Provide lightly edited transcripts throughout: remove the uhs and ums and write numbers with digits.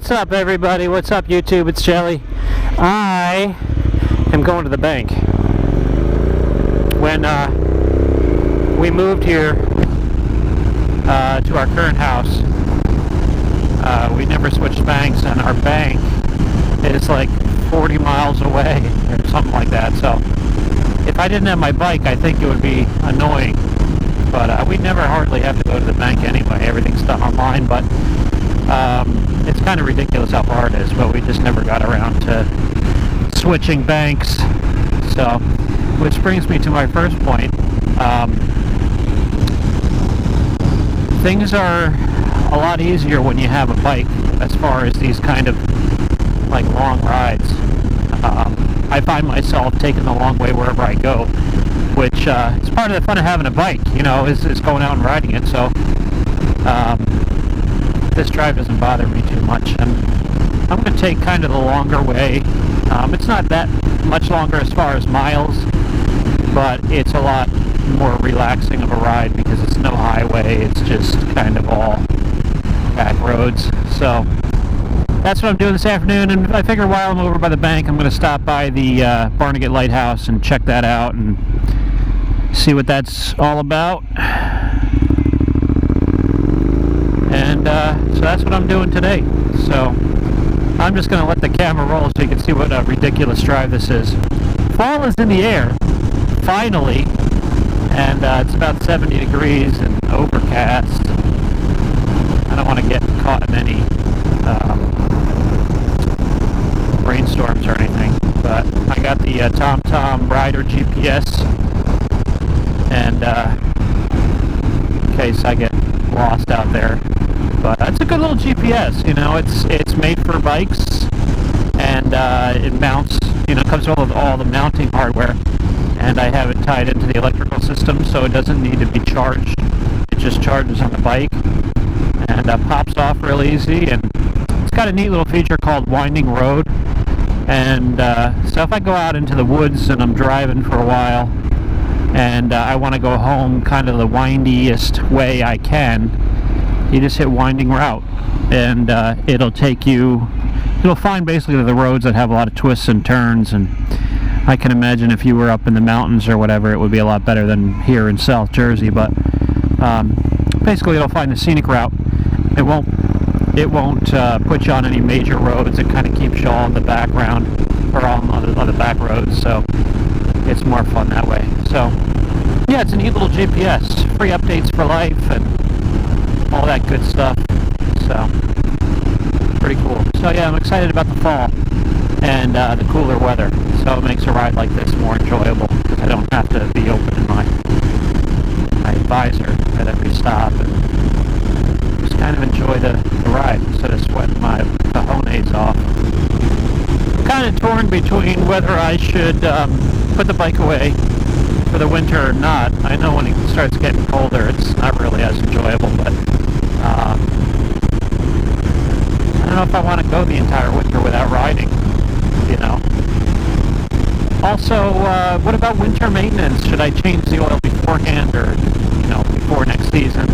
What's up, everybody? What's up, YouTube? It's Jelly. I am going to the bank. When we moved here to our current house, we never switched banks, and our bank is like 40 miles away or something like that. So if I didn't have my bike, I think it would be annoying. But we never hardly have to go to the bank anyway. Everything's done online, but it's kind of ridiculous how far it is, but we just never got around to switching banks. So, which brings me to my first point. Things are a lot easier when you have a bike as far as these kind of like long rides. I find myself taking the long way wherever I go, which is part of the fun of having a bike, you know, is going out and riding it. So this drive doesn't bother me too much, and I'm going to take kind of the longer way. It's not that much longer as far as miles, but it's a lot more relaxing of a ride because it's no highway, it's just kind of all back roads. So that's what I'm doing this afternoon, and I figure while I'm over by the bank, I'm going to stop by the Barnegat Lighthouse and check that out and see what that's all about. And so that's what I'm doing today. So I'm just going to let the camera roll so you can see what a ridiculous drive this is. Fall is in the air, finally, and it's about 70 degrees and overcast. I don't want to get caught in any rainstorms or anything, but I got the TomTom Rider GPS, and in case I get lost out there. But it's a good little GPS, you know. It's made for bikes, and it mounts, you know, comes with all the mounting hardware, and I have it tied into the electrical system, so it doesn't need to be charged. It just charges on the bike, and pops off real easy. And it's got a neat little feature called winding road. And so if I go out into the woods and I'm driving for a while, and I want to go home kind of the windiest way I can, you just hit winding route, and it'll find basically the roads that have a lot of twists and turns. And I can imagine if you were up in the mountains or whatever, it would be a lot better than here in South Jersey. But basically it'll find the scenic route. It won't put you on any major roads. It kind of keeps you all in the background, or on the back roads, so it's more fun that way. So yeah, it's a neat little GPS, free updates for life and all that good stuff. So pretty cool. So yeah, I'm excited about the fall and the cooler weather, so it makes a ride like this more enjoyable because I don't have to be opening my visor at every stop, and just kind of enjoy the ride instead of sweating my cojones off. I'm kind of torn between whether I should put the bike away for the winter or not. I know when it starts getting colder, it's not really as enjoyable, but I don't know if I want to go the entire winter without riding, you know. Also, what about winter maintenance? Should I change the oil beforehand, or, you know, before next season?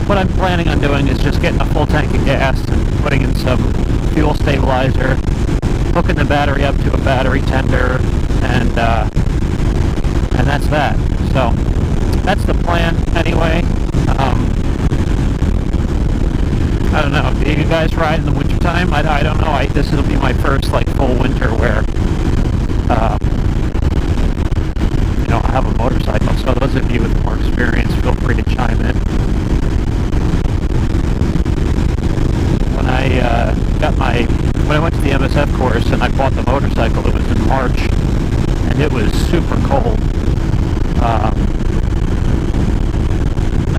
What I'm planning on doing is just getting a full tank of gas and putting in some fuel stabilizer, hooking the battery up to a battery tender, and that's that. So that's the plan anyway. I don't know. Do you guys ride in the wintertime? I don't know. This will be my first like full winter where you know, I have a motorcycle. So those of you with more experience, feel free to chime in. When I went to the MSF course and I bought the motorcycle, it was in March, and it was super cold.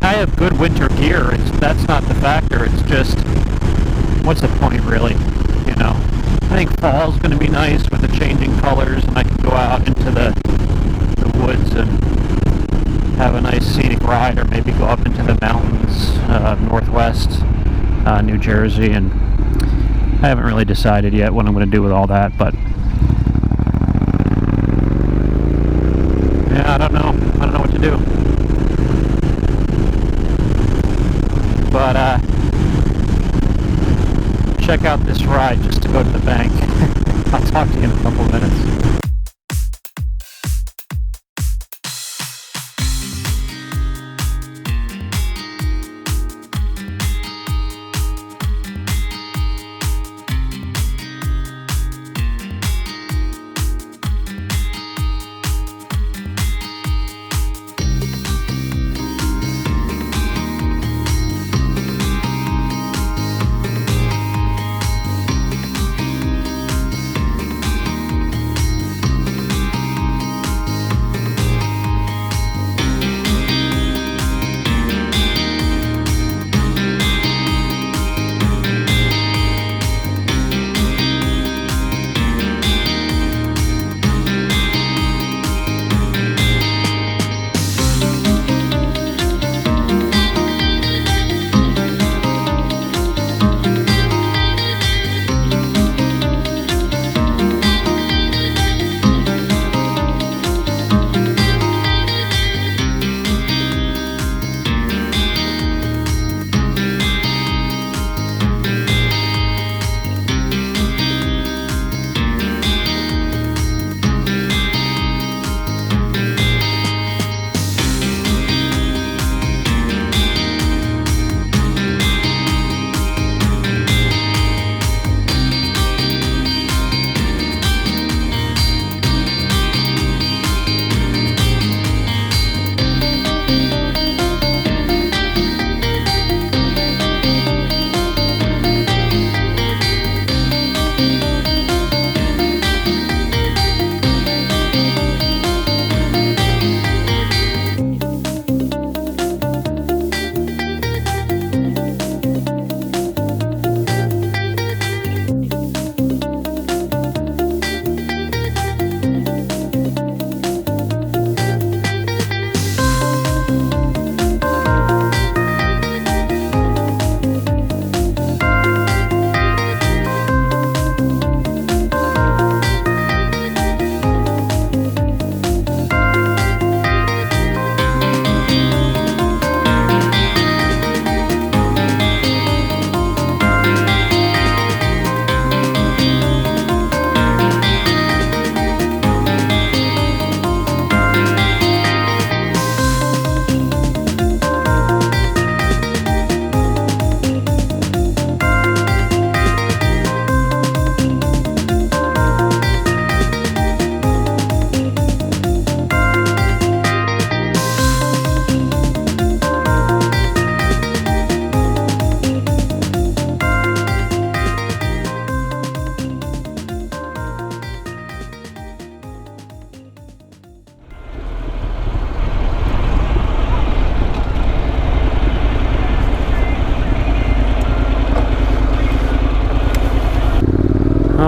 I have good winter gear. That's not the factor. It's just, what's the point, really? You know, I think fall's going to be nice with the changing colors, and I can go out into the woods and have a nice scenic ride, or maybe go up into the mountains, northwest New Jersey, and I haven't really decided yet what I'm going to do with all that, but yeah, I don't know what to do. But check out this ride just to go to the bank. I'll talk to you in a couple minutes.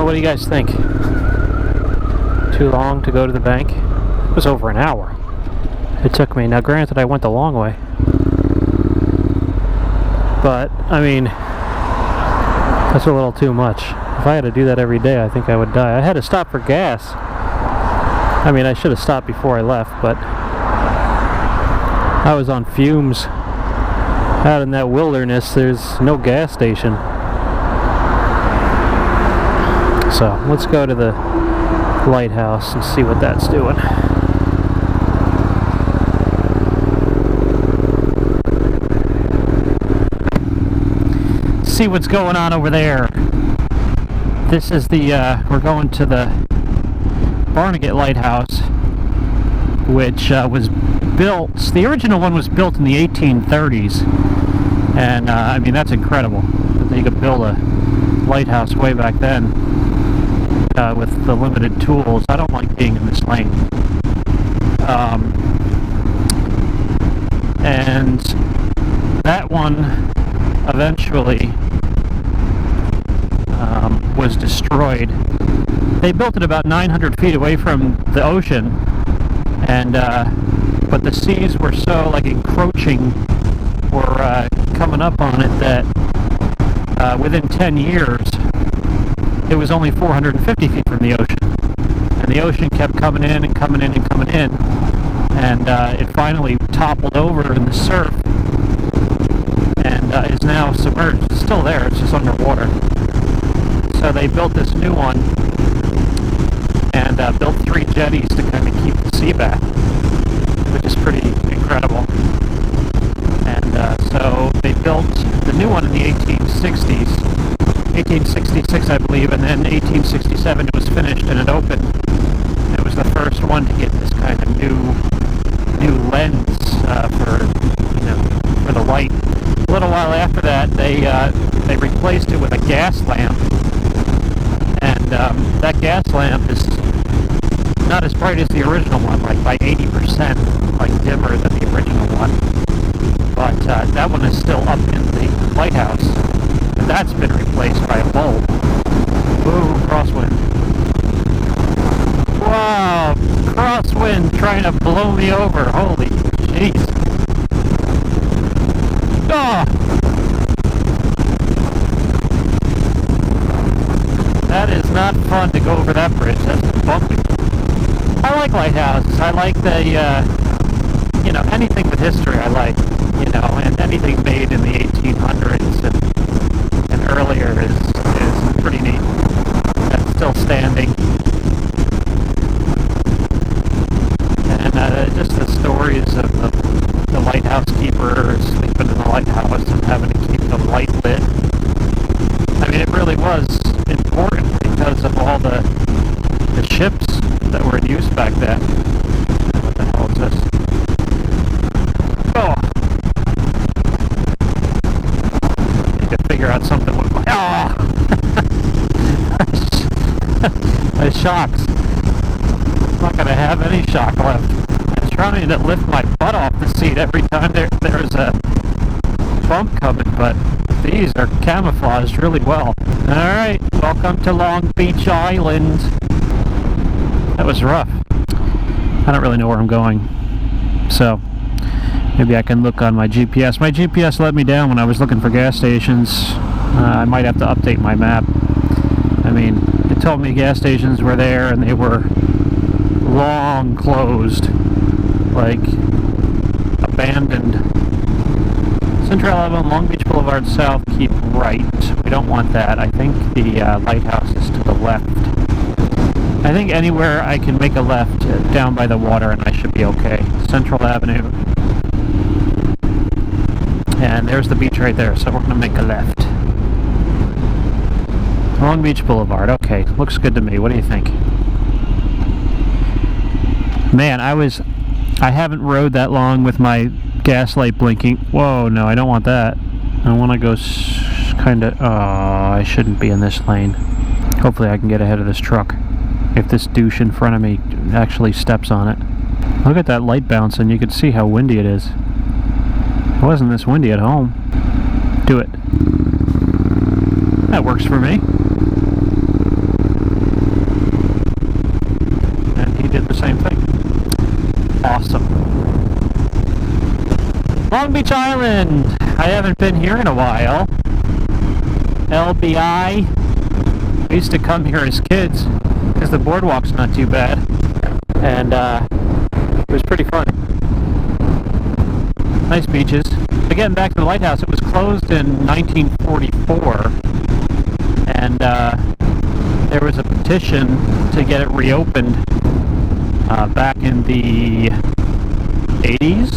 What do you guys think? Too long to go to the bank? It was over an hour. It took me. Now granted, I went the long way. But, I mean, that's a little too much. If I had to do that every day, I think I would die. I had to stop for gas. I mean, I should have stopped before I left, but I was on fumes. Out in that wilderness, there's no gas station. So, let's go to the lighthouse and see what that's doing. See what's going on over there. This is the, we're going to the Barnegat Lighthouse, which was built, the original one was built in the 1830s. And, I mean, that's incredible. That you could build a lighthouse way back then. With the limited tools. I don't like being in this lane. And that one eventually was destroyed. They built it about 900 feet away from the ocean, and but the seas were so encroaching, were coming up on it that within 10 years it was only 450 feet from the ocean, and the ocean kept coming in and coming in and coming in, and it finally toppled over in the surf and is now submerged. It's still there, it's just underwater. So they built this new one and built 3 jetties to kind of keep the sea back, which is pretty incredible. And so they built the new one in the 1860s, 1866 I believe, and then 1867 it was finished and it opened. It was the first one to get this kind of new lens for the light. A little while after that, they replaced it with a gas lamp, and that gas lamp is not as bright as the original one, like by 80%, like dimmer than the original one. But that one is still up in the lighthouse. And that's been replaced by a bulb. Ooh, crosswind. Wow, crosswind trying to blow me over. Holy jeez. Oh! That is not fun to go over that bridge. That's bumpy. I like lighthouses. I like the, anything with history I like, and anything made in the 1800s and earlier is pretty neat. That's still standing. And just the stories of the lighthouse keeper sleeping in the lighthouse and having to keep the light lit. I mean, it really was important because of all the ships that were in use back then. What the hell is this? Oh! Need to figure out something with my... Oh! My shocks. I'm not going to have any shock left. I'm trying to lift my butt off the seat every time there's a bump coming, but these are camouflaged really well. Alright, welcome to Long Beach Island. That was rough. I don't really know where I'm going, so maybe I can look on my GPS. My GPS let me down when I was looking for gas stations. I might have to update my map. I mean, it told me gas stations were there and they were long closed, like abandoned. Central Avenue, Long Beach Boulevard South, keep right. We don't want that. I think the lighthouse is to the left. I think anywhere I can make a left down by the water and I should be okay. Central Avenue. And there's the beach right there, so we're going to make a left. Long Beach Boulevard, okay. Looks good to me. What do you think? Man, I haven't rode that long with my gas light blinking. Whoa, no, I don't want that. I want to go kinda... Oh, I shouldn't be in this lane. Hopefully I can get ahead of this truck. If this douche in front of me actually steps on it. Look at that light bouncing. You can see how windy it is. It wasn't this windy at home. Do it. That works for me. And he did the same thing. Awesome. Long Beach Island. I haven't been here in a while. LBI. We used to come here as kids because the boardwalk's not too bad, and it was pretty fun. Nice beaches. But getting back to the lighthouse, it was closed in 1944, and there was a petition to get it reopened back in the 80s,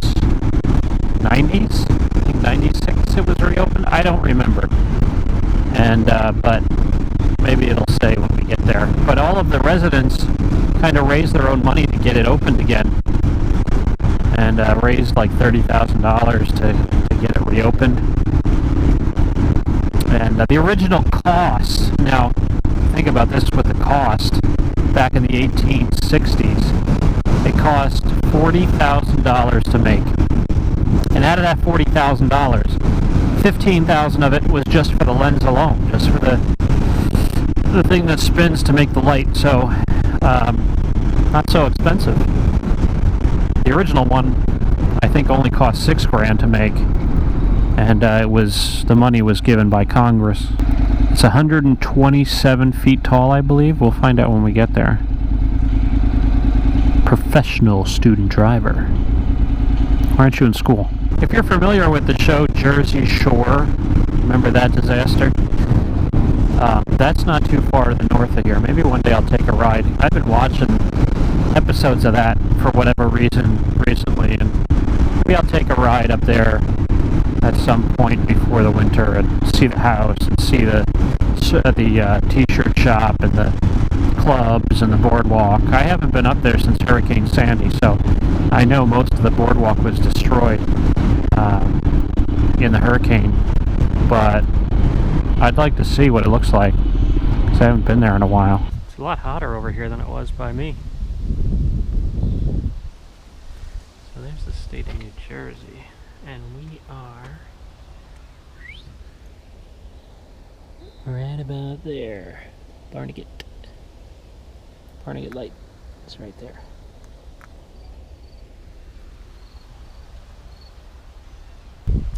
90s, I think 96 it was reopened. I don't remember, and but maybe it'll say when we get there. But all of the residents kind of raised their own money to get it opened again, and raised like $30,000 to get it reopened. And the original cost, now think about this with the cost, back in the 1860s, it cost $40,000 to make. And out of that $40,000, $15,000 of it was just for the lens alone, just for the thing that spins to make the light, so not so expensive. The original one, I think, only cost $6,000 to make, and the money was given by Congress. It's 127 feet tall, I believe. We'll find out when we get there. Professional student driver. Why aren't you in school? If you're familiar with the show Jersey Shore, remember that disaster? That's not too far to the north of here. Maybe one day I'll take a ride. I've been watching episodes of that for whatever reason recently, and maybe I'll take a ride up there at some point before the winter and see the house and see the t-shirt shop and the clubs and the boardwalk. I haven't been up there since Hurricane Sandy, so I know most of the boardwalk was destroyed in the hurricane, but I'd like to see what it looks like because I haven't been there in a while. It's a lot hotter over here than it was by me. So there's the state of New Jersey, and we are right about there. Barnegat Light is right there.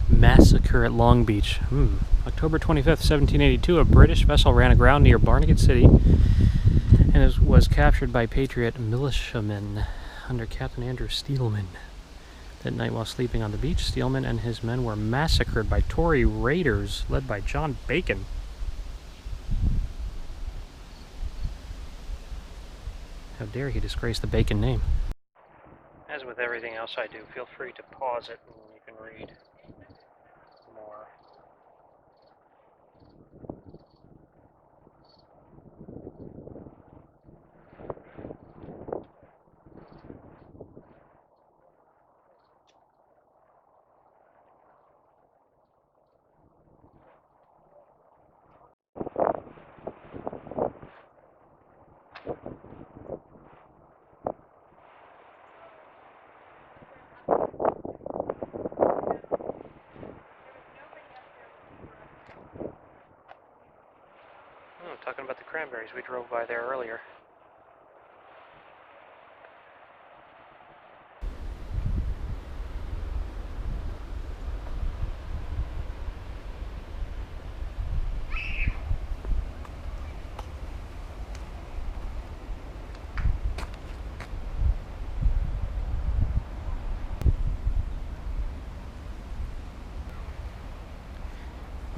Massacre at Long Beach. October 25th, 1782, a British vessel ran aground near Barnegat City and was captured by Patriot militiamen under Captain Andrew Steelman. That night, while sleeping on the beach, Steelman and his men were massacred by Tory raiders led by John Bacon. How dare he disgrace the Bacon name. As with everything else I do, feel free to pause it and you can read more. Talking about the cranberries, we drove by there earlier.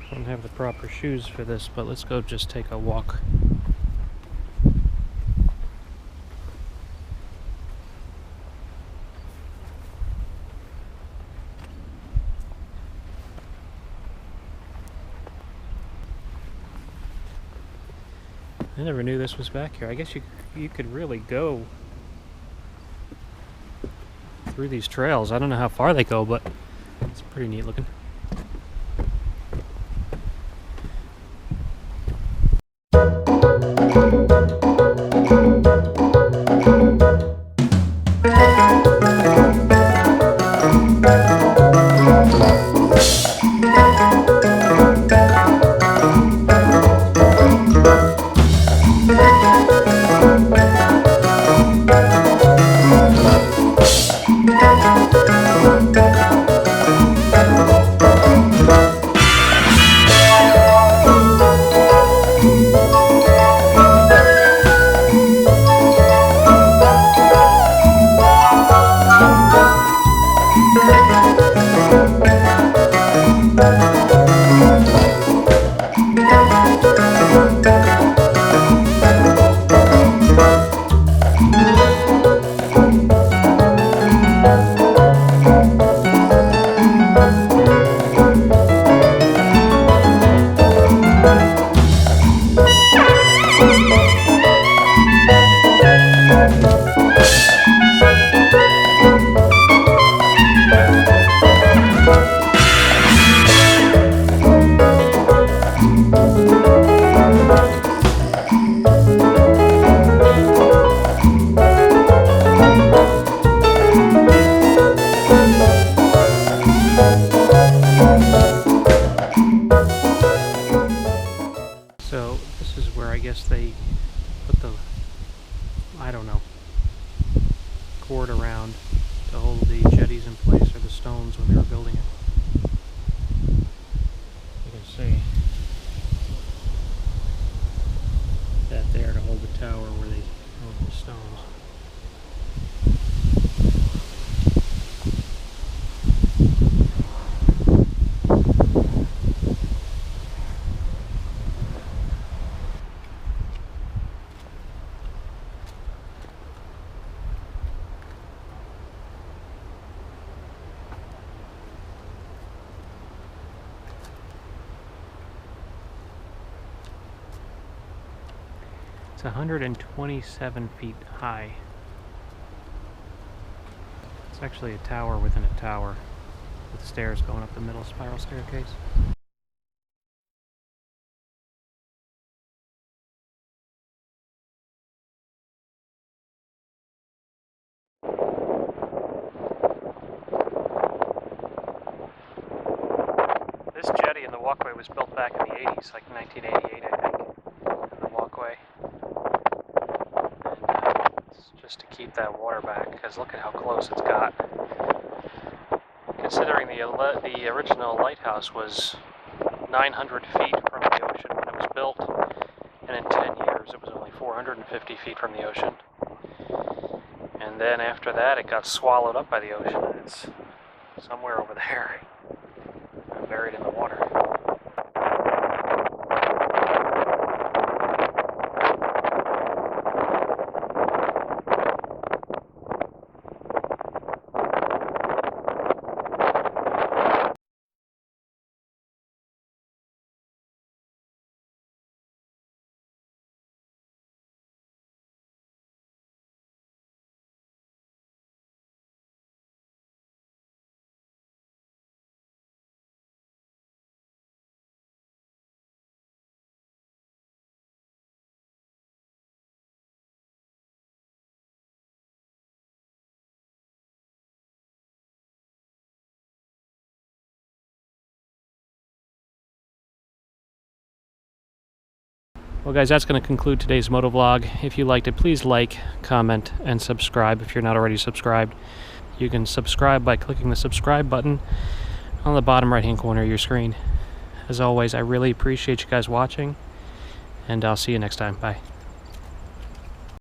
I don't have the proper shoes for this, but let's go just take a walk. I never knew this was back here. I guess you could really go through these trails. I don't know how far they go, but it's pretty neat looking. Cord around to hold the jetties in place, or the stones, when they were building it. You can see that there to hold the tower where they hold the stones. It's 127 feet high. It's actually a tower within a tower with stairs going up the middle spiral staircase. This jetty and the walkway was built back in the 80s, like 1988, I think, the walkway. And it's just to keep that water back, because look at how close it's got. Considering the original lighthouse was 900 feet from the ocean when it was built, and in 10 years it was only 450 feet from the ocean. And then after that it got swallowed up by the ocean, and it's somewhere over there, buried in the water. Well guys, that's going to conclude today's motovlog. If you liked it, please like, comment, and subscribe if you're not already subscribed. You can subscribe by clicking the subscribe button on the bottom right hand corner of your screen. As always, I really appreciate you guys watching, and I'll see you next time. Bye.